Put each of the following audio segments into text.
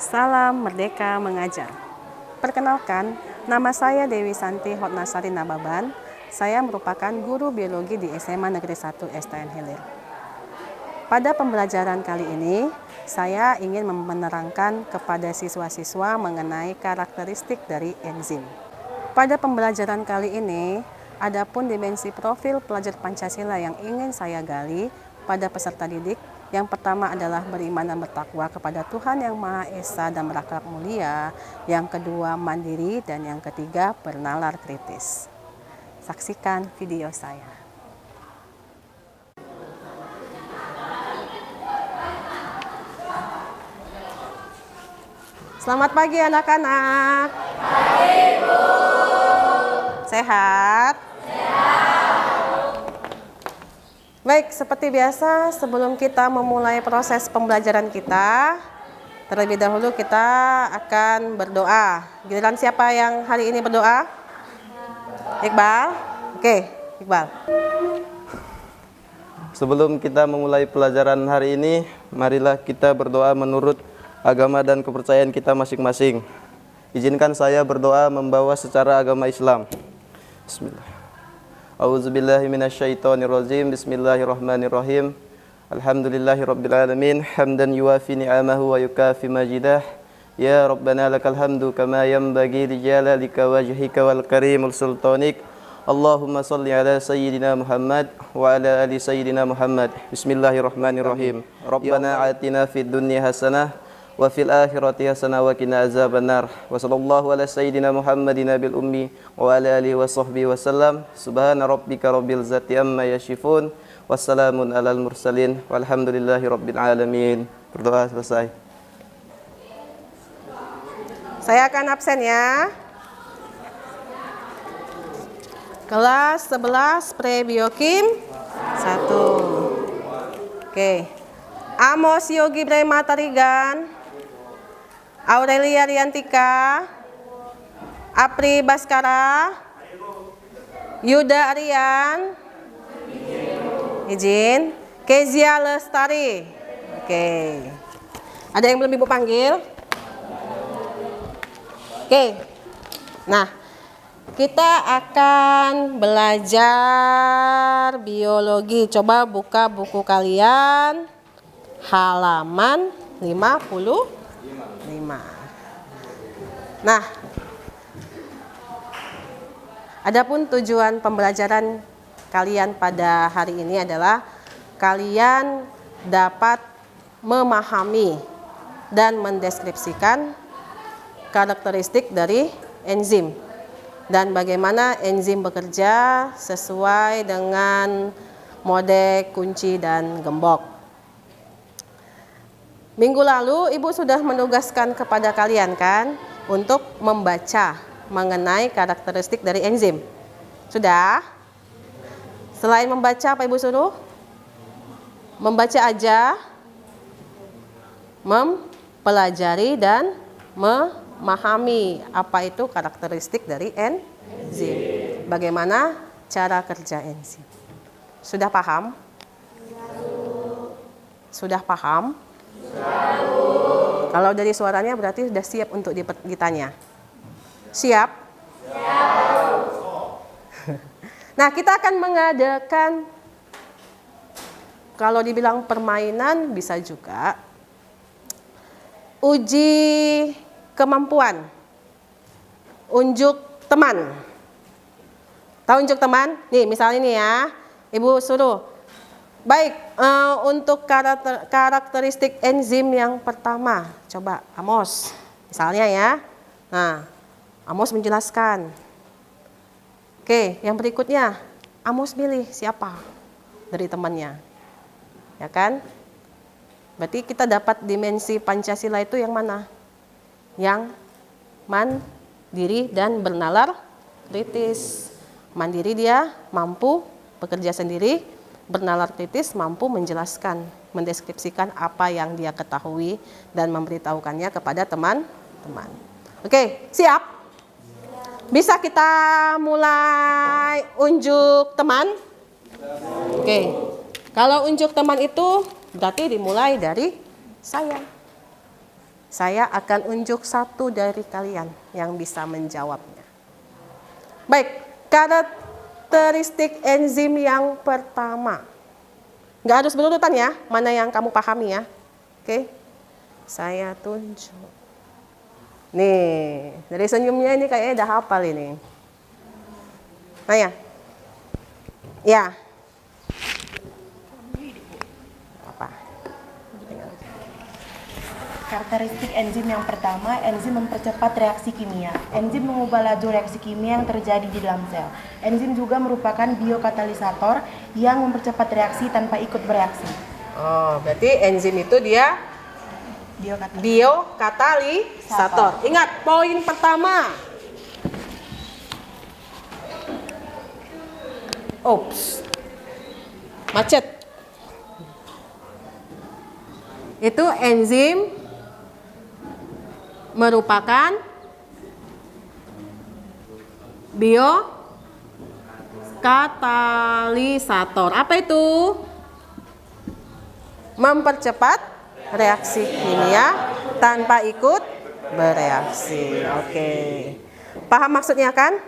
Salam Merdeka Mengajar. Perkenalkan, nama saya Dewi Santi Hotnasari Nababan. Saya merupakan guru biologi di SMA Negeri 1 STN Hilir. Pada pembelajaran kali ini, saya ingin menerangkan kepada siswa-siswa mengenai karakteristik dari enzim. Pada pembelajaran kali ini, adapun dimensi profil pelajar Pancasila yang ingin saya gali pada peserta didik. Yang pertama adalah beriman dan bertakwa kepada Tuhan Yang Maha Esa dan berakhlak mulia. Yang kedua mandiri dan yang ketiga bernalar kritis. Saksikan video saya. Selamat pagi anak-anak. Pagi, Bu. Sehat? Baik, seperti biasa sebelum kita memulai proses pembelajaran kita, terlebih dahulu kita akan berdoa. Giliran siapa yang hari ini berdoa? Iqbal? Oke, Iqbal. Sebelum kita memulai pelajaran hari ini, marilah kita berdoa menurut agama dan kepercayaan kita masing-masing. Izinkan saya berdoa membawa secara agama Islam. Bismillah. A'udzubillahi minasyaitonirrajim. Bismillahirrahmanirrahim. Alhamdulillahirabbil alamin, hamdan yuwafi ni'amahu wa yukafi majidah. Ya Rabbana lakal hamdu kama yanbaghi li jalalika wajhika wal karimul sultanik. Allahumma salli ala sayyidina Muhammad wa ala ali sayyidina Muhammad. Bismillahirrahmanirrahim. Rabbana atina fid dunya hasanah wa fil akhirati hasanah wa qina azabannar. Wa sallallahu ala sayyidina Muhammadin nabil ummi wa ala alihi wa sahbihi wa sallam. Subhana rabbika rabbil izzati amma yasifun. Wassalamun alal mursalin walhamdulillahi rabbil alamin. Berdoa selesai. Saya akan absen ya. Kelas 11 Prebiokim 1. Oke. Amos Yogi Brema Tarigan, Aurelia Riantika, Apri Baskara, Yuda Aryan, izin, Kezia Lestari. Oke. Ada yang belum Ibu panggil? Oke. Nah, kita akan belajar biologi. Coba buka buku kalian halaman 55. Nah, adapun tujuan pembelajaran kalian pada hari ini adalah kalian dapat memahami dan mendeskripsikan karakteristik dari enzim dan bagaimana enzim bekerja sesuai dengan mode kunci dan gembok. Minggu lalu Ibu sudah menugaskan kepada kalian kan untuk membaca mengenai karakteristik dari enzim. Sudah? Selain membaca apa Ibu suruh? Membaca aja, mempelajari dan memahami apa itu karakteristik dari enzim. Bagaimana cara kerja enzim. Sudah paham? Sudah paham? Kalau dari suaranya berarti sudah siap untuk ditanya. Siap? Siap. Nah, kita akan mengadakan, kalau dibilang permainan bisa juga, uji kemampuan, unjuk teman. Tahu unjuk teman? Nih, misalnya nih ya, Ibu suruh. Baik, untuk karakteristik enzim yang pertama, coba Amos, misalnya ya. Nah, Amos menjelaskan. Oke, yang berikutnya, Amos pilih siapa dari temannya, ya kan? Berarti kita dapat dimensi Pancasila itu yang mana? Yang mandiri dan bernalar kritis. Mandiri dia mampu bekerja sendiri. Bernalar kritis mampu menjelaskan, mendeskripsikan apa yang dia ketahui dan memberitahukannya kepada teman-teman. Oke, siap? Bisa kita mulai unjuk teman? Oke. Kalau unjuk teman itu berarti dimulai dari saya. Saya akan unjuk satu dari kalian yang bisa menjawabnya. Baik, karakteristik enzim yang pertama. Nggak harus berurutan ya, mana yang kamu pahami ya. Oke, saya tunjuk. Nih, dari senyumnya ini kayaknya udah hafal ini. Nah ya. Ya. Apa? Karakteristik enzim yang pertama, enzim mempercepat reaksi kimia. Enzim mengubah laju reaksi kimia yang terjadi di dalam sel. Enzim juga merupakan biokatalisator yang mempercepat reaksi tanpa ikut bereaksi. Oh, berarti enzim itu dia biokatalisator. Ingat poin pertama. Oops. Macet. Itu enzim merupakan biokatalisator. Apa itu? Mempercepat reaksi kimia tanpa ikut bereaksi. Oke. Paham maksudnya kan?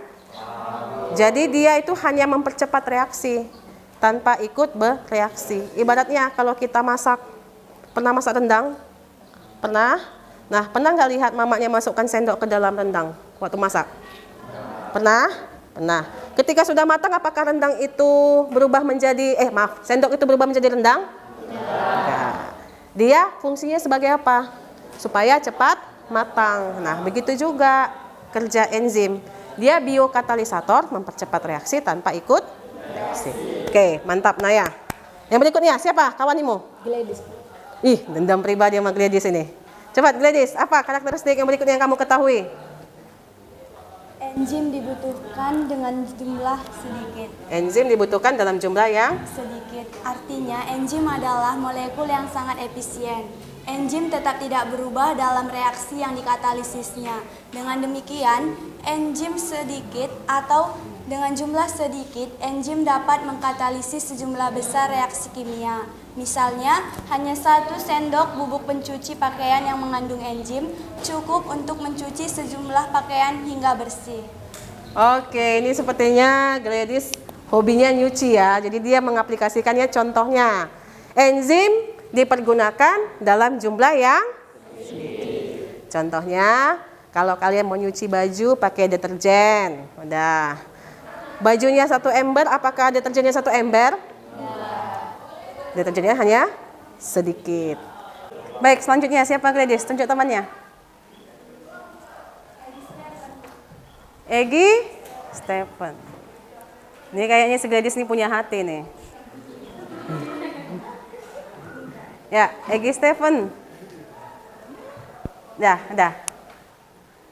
Jadi dia itu hanya mempercepat reaksi tanpa ikut bereaksi. Ibaratnya kalau kita masak, pernah masak rendang? Pernah? Nah, pernah nggak lihat mamanya masukkan sendok ke dalam rendang waktu masak? Pernah? Pernah. Ketika sudah matang, apakah rendang itu berubah menjadi, sendok itu berubah menjadi rendang? Enggak. Dia fungsinya sebagai apa? Supaya cepat matang. Nah, begitu juga kerja enzim. Dia biokatalisator, mempercepat reaksi tanpa ikut reaksi. Oke, mantap Naya. Yang berikutnya siapa? Kawanimu? Gladys. Ih, dendam pribadi sama Gladys ini. Cepat Gladys, apa karakteristik yang berikutnya yang kamu ketahui? Enzim dibutuhkan dengan jumlah sedikit. Enzim dibutuhkan dalam jumlah yang Sedikit. Artinya enzim adalah molekul yang sangat efisien. Enzim tetap tidak berubah dalam reaksi yang dikatalisisnya. Dengan demikian, enzim sedikit atau dengan jumlah sedikit, enzim dapat mengkatalisis sejumlah besar reaksi kimia. Misalnya, hanya 1 sendok bubuk pencuci pakaian yang mengandung enzim cukup untuk mencuci sejumlah pakaian hingga bersih. Oke, ini sepertinya Gladys hobinya nyuci ya. Jadi dia mengaplikasikannya contohnya. Enzim dipergunakan dalam jumlah yang sedikit. Contohnya, kalau kalian mau nyuci baju pakai deterjen. Udah. Bajunya 1 ember, apakah deterjennya 1 ember? Deterjennya hanya sedikit. Baik, selanjutnya siapa Gladys? Tunjuk temannya. Egi, Stephen. Ini kayaknya si Gladys ini punya hati nih. Ya, Egi, Stephen. Dah.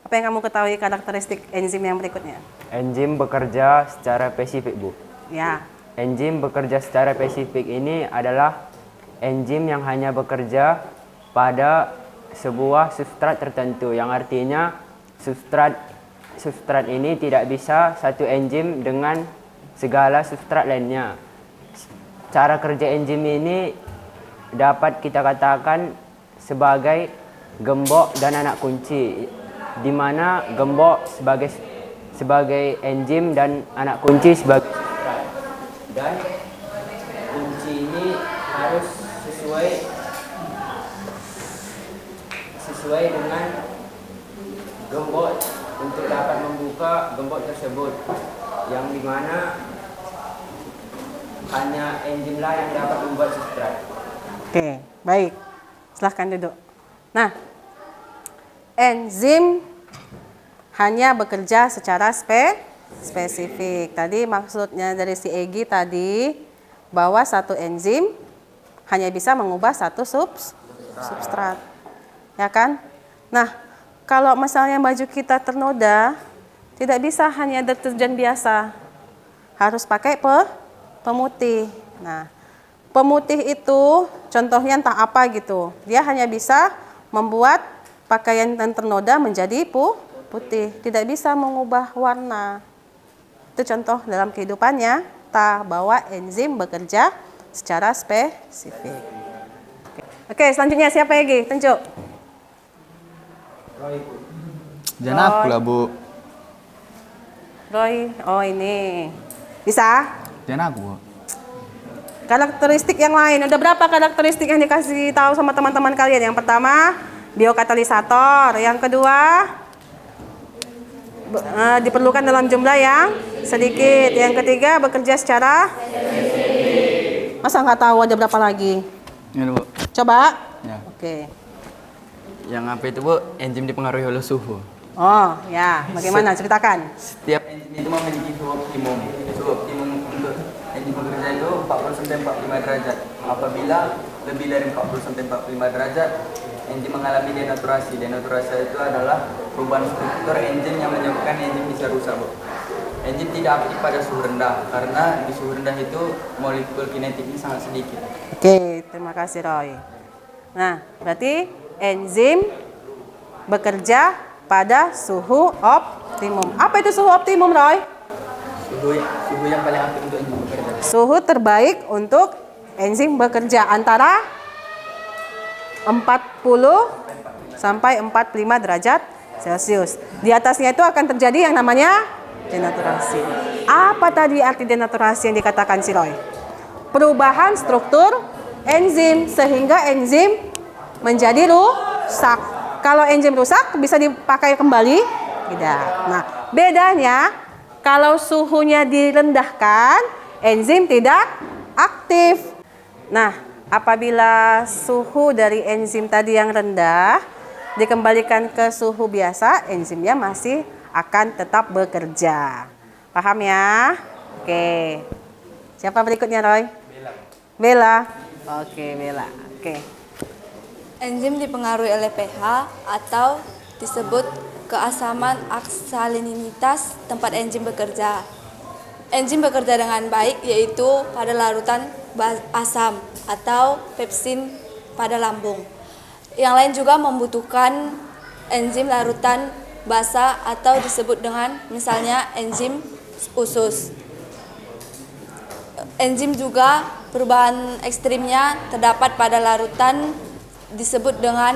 Apa yang kamu ketahui karakteristik enzim yang berikutnya? Enzim bekerja secara spesifik, Bu. Ya. Enzim bekerja secara spesifik ini adalah enzim yang hanya bekerja pada sebuah substrat tertentu, yang artinya substrat ini tidak bisa satu enzim dengan segala substrat lainnya. Cara kerja enzim ini dapat kita katakan sebagai gembok dan anak kunci, di mana gembok sebagai enzim dan anak kunci sebagai substrat. Dan kunci ini harus sesuai dengan gembok untuk dapat membuka gembok tersebut, yang dimana hanya enzimlah yang dapat membuat substrat. Oke, baik. Silahkan duduk. Nah, enzim hanya bekerja secara spesifik. Tadi maksudnya dari si Egi tadi bahwa satu enzim hanya bisa mengubah satu substrat. Ya kan? Nah, kalau misalnya baju kita ternoda, tidak bisa hanya deterjen biasa. Harus pakai pemutih. Nah, pemutih itu contohnya entah apa gitu. Dia hanya bisa membuat pakaian yang ternoda menjadi putih. Tidak bisa mengubah warna. Itu contoh dalam kehidupan nyata bahwa enzim bekerja secara spesifik. Oke, selanjutnya siapa lagi? Tunjuk. Jangan aku lah, Bu. Roy, oh ini. Bisa? Jangan aku, Bu. Karakteristik yang lain. Udah berapa karakteristik yang dikasih tahu sama teman-teman kalian? Yang pertama, biokatalisator. Yang kedua, diperlukan dalam jumlah yang sedikit. Yang ketiga, bekerja secara. Masa nggak tahu ada berapa lagi? Ini, Bu. Coba. Ya. Oke. Yang apa itu, Bu? Enzim dipengaruhi oleh suhu. Oh, ya. Bagaimana? Ceritakan. Setiap enzim itu memiliki suhu optimum. Suhu optimum untuk enzim bekerja itu 40-45 derajat. Apabila lebih dari 40-45 derajat, enzim mengalami denaturasi. Denaturasi itu adalah perubahan struktur enzim yang menyebabkan enzim bisa rusak, Bu. Enzim tidak aktif pada suhu rendah karena di suhu rendah itu molekul kinetiknya sangat sedikit. Oke, terima kasih Roy. Nah, berarti enzim bekerja pada suhu optimum. Apa itu suhu optimum, Roy? Suhu yang paling aktif untuk enzim bekerja. Suhu terbaik untuk enzim bekerja antara 40 sampai 45 derajat Celcius. Di atasnya itu akan terjadi yang namanya denaturasi. Apa tadi arti denaturasi yang dikatakan si Roy? Perubahan struktur enzim sehingga enzim menjadi rusak. Kalau enzim rusak bisa dipakai kembali? Tidak. Nah, bedanya kalau suhunya direndahkan, enzim tidak aktif. Nah, apabila suhu dari enzim tadi yang rendah dikembalikan ke suhu biasa, enzimnya masih akan tetap bekerja. Paham ya? Oke. Siapa berikutnya, Roy? Bella. Oke, Bella. Oke. Enzim dipengaruhi oleh pH atau disebut keasaman aksalinitas tempat enzim bekerja. Enzim bekerja dengan baik yaitu pada larutan asam atau pepsin pada lambung. Yang lain juga membutuhkan enzim larutan basa atau disebut dengan misalnya enzim usus. Enzim juga perubahan ekstrimnya terdapat pada larutan disebut dengan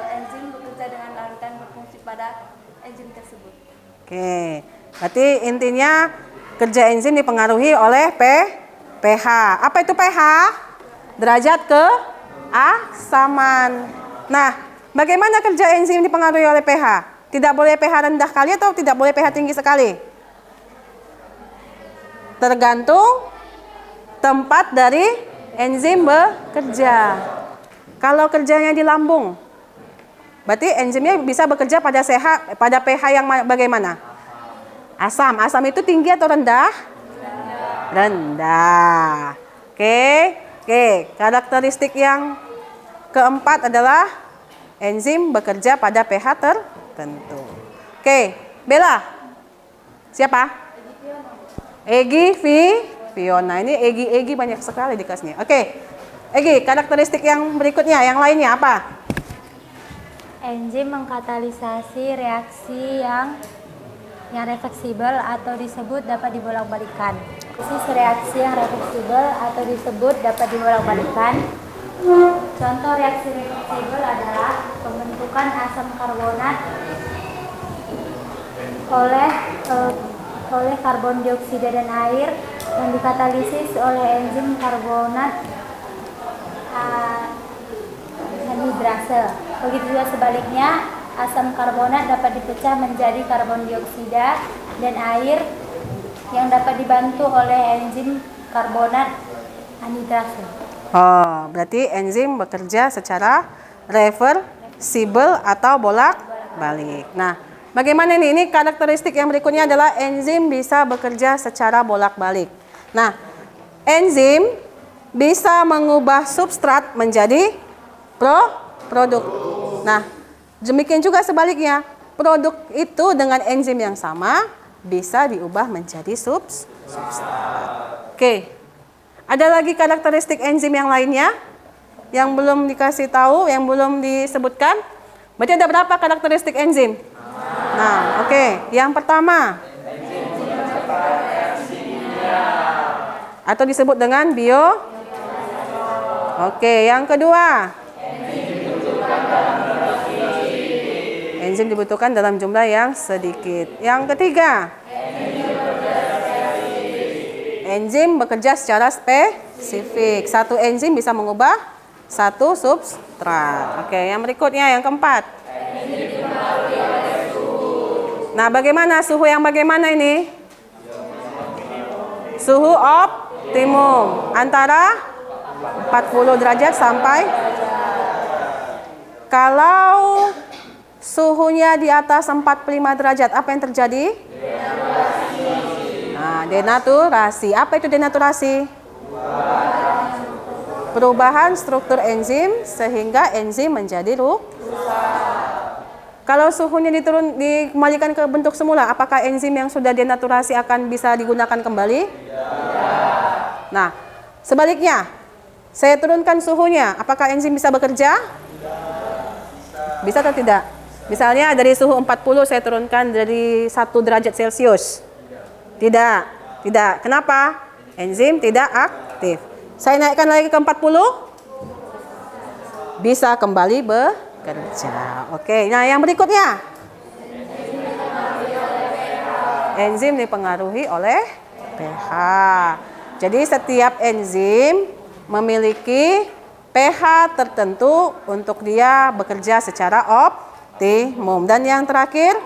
enzim bekerja dengan larutan berfungsi pada enzim tersebut. Oke. Berarti intinya kerja enzim dipengaruhi oleh pH. Apa itu pH? Derajat keasaman. Nah, bagaimana kerja enzim dipengaruhi oleh pH? Tidak boleh pH rendah kali atau tidak boleh pH tinggi sekali? Tergantung tempat dari enzim bekerja. Kalau kerjanya di lambung, berarti enzimnya bisa bekerja pada pH yang bagaimana? Asam. Asam itu tinggi atau rendah? Rendah. Oke. Karakteristik yang keempat adalah enzim bekerja pada pH tertentu. Oke, Bella. Siapa? Egi Fiona. Ini Egi banyak sekali dikasihnya. Oke. Egi, karakteristik yang berikutnya, yang lainnya apa? Enzim mengkatalisasi reaksi yang reversibel atau disebut dapat dibolak-balikan. Reaksi yang reversibel atau disebut dapat dibolak-balikan. Contoh reaksi reversibel adalah pembentukan asam karbonat oleh karbon dioksida dan air yang dikatalisis oleh enzim karbonat anhidrase. Begitu juga sebaliknya, asam karbonat dapat dipecah menjadi karbon dioksida dan air yang dapat dibantu oleh enzim karbonat anhidrase. Oh, berarti enzim bekerja secara reversibel atau bolak-balik. Nah, bagaimana nih? Ini karakteristik yang berikutnya adalah enzim bisa bekerja secara bolak-balik. Nah, enzim bisa mengubah substrat menjadi produk. Nah, demikian juga sebaliknya. Produk itu dengan enzim yang sama bisa diubah menjadi substrat. Oke. Ada lagi karakteristik enzim yang lainnya yang belum dikasih tahu, yang belum disebutkan? Berarti ada berapa karakteristik enzim? Nah, oke. Yang pertama, atau disebut dengan Oke, yang kedua. Enzim dibutuhkan dalam jumlah yang sedikit. Yang ketiga, enzim bekerja secara spesifik. Satu enzim bisa mengubah satu substrat. Oke, yang berikutnya, yang keempat. Nah, bagaimana suhu yang bagaimana ini? Suhu optimum antara 40 derajat sampai, kalau suhunya di atas 45 derajat, apa yang terjadi? Nah, denaturasi. Apa itu denaturasi? Perubahan struktur enzim sehingga enzim menjadi rusak. Kalau suhunya dikembalikan ke bentuk semula, apakah enzim yang sudah denaturasi akan bisa digunakan kembali? Nah, sebaliknya, saya turunkan suhunya, apakah enzim bisa bekerja? Bisa atau tidak? Misalnya dari suhu 40 saya turunkan dari 1 derajat Celcius. Tidak. Kenapa? Enzim tidak aktif. Saya naikkan lagi ke 40, bisa kembali bekerja. Oke, nah yang berikutnya. Enzim dipengaruhi oleh pH. Jadi setiap enzim memiliki pH tertentu untuk dia bekerja secara optimum. Dan yang terakhir,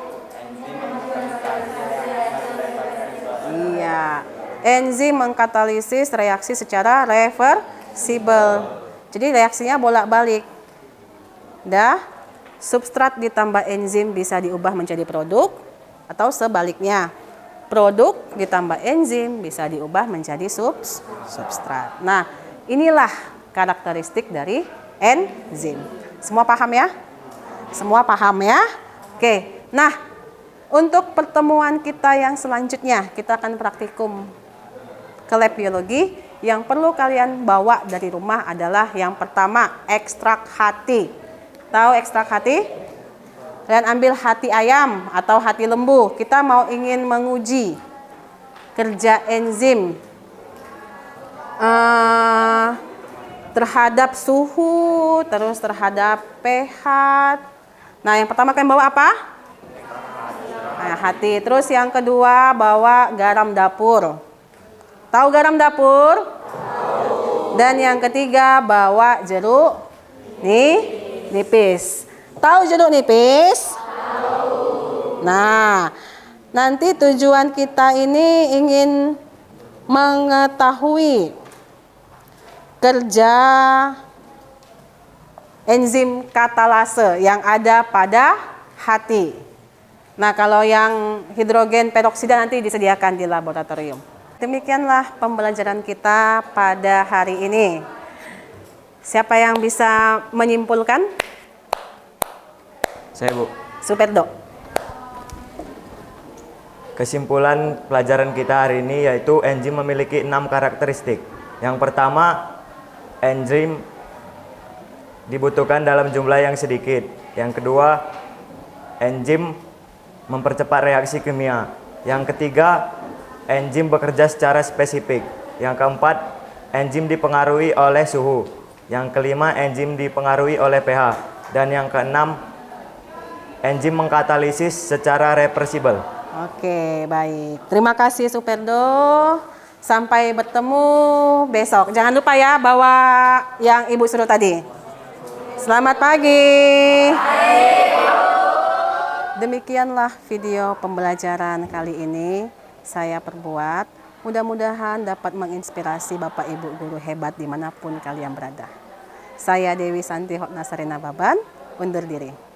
enzim mengkatalisis reaksi secara reversibel. Jadi reaksinya bolak-balik. Substrat ditambah enzim bisa diubah menjadi produk atau sebaliknya. Produk ditambah enzim bisa diubah menjadi substrat. Nah, inilah karakteristik dari enzim. Semua paham ya? Semua paham ya? Oke. Nah, untuk pertemuan kita yang selanjutnya, kita akan praktikum ke lab biologi. Yang perlu kalian bawa dari rumah adalah yang pertama, ekstrak hati. Tahu ekstrak hati? Kalian ambil hati ayam atau hati lembu. Kita ingin menguji kerja enzim terhadap suhu, terus terhadap pH. Nah, yang pertama kalian bawa apa? Nah, hati. Terus yang kedua bawa garam dapur. Tahu garam dapur? Dan yang ketiga bawa jeruk nipis. Tahu jeruk nipis? Nah, nanti tujuan kita ini ingin mengetahui kerja enzim katalase yang ada pada hati. Nah, kalau yang hidrogen peroksida nanti disediakan di laboratorium. Demikianlah pembelajaran kita pada hari ini. Siapa yang bisa menyimpulkan? Saya, Bu. Superdo. Kesimpulan pelajaran kita hari ini yaitu enzim memiliki 6 karakteristik. Yang pertama, enzim dibutuhkan dalam jumlah yang sedikit. Yang kedua, enzim mempercepat reaksi kimia. Yang ketiga, enzim bekerja secara spesifik. Yang keempat, enzim dipengaruhi oleh suhu. Yang kelima, enzim dipengaruhi oleh pH. Dan yang keenam, enzim mengkatalisis secara reversibel. Oke, baik. Terima kasih Superdo. Sampai bertemu besok. Jangan lupa ya bawa yang Ibu suruh tadi. Selamat pagi. Demikianlah video pembelajaran kali ini saya perbuat. Mudah-mudahan dapat menginspirasi Bapak Ibu guru hebat dimanapun kalian berada. Saya Dewi Santi Hotnasarina Baban, undur diri.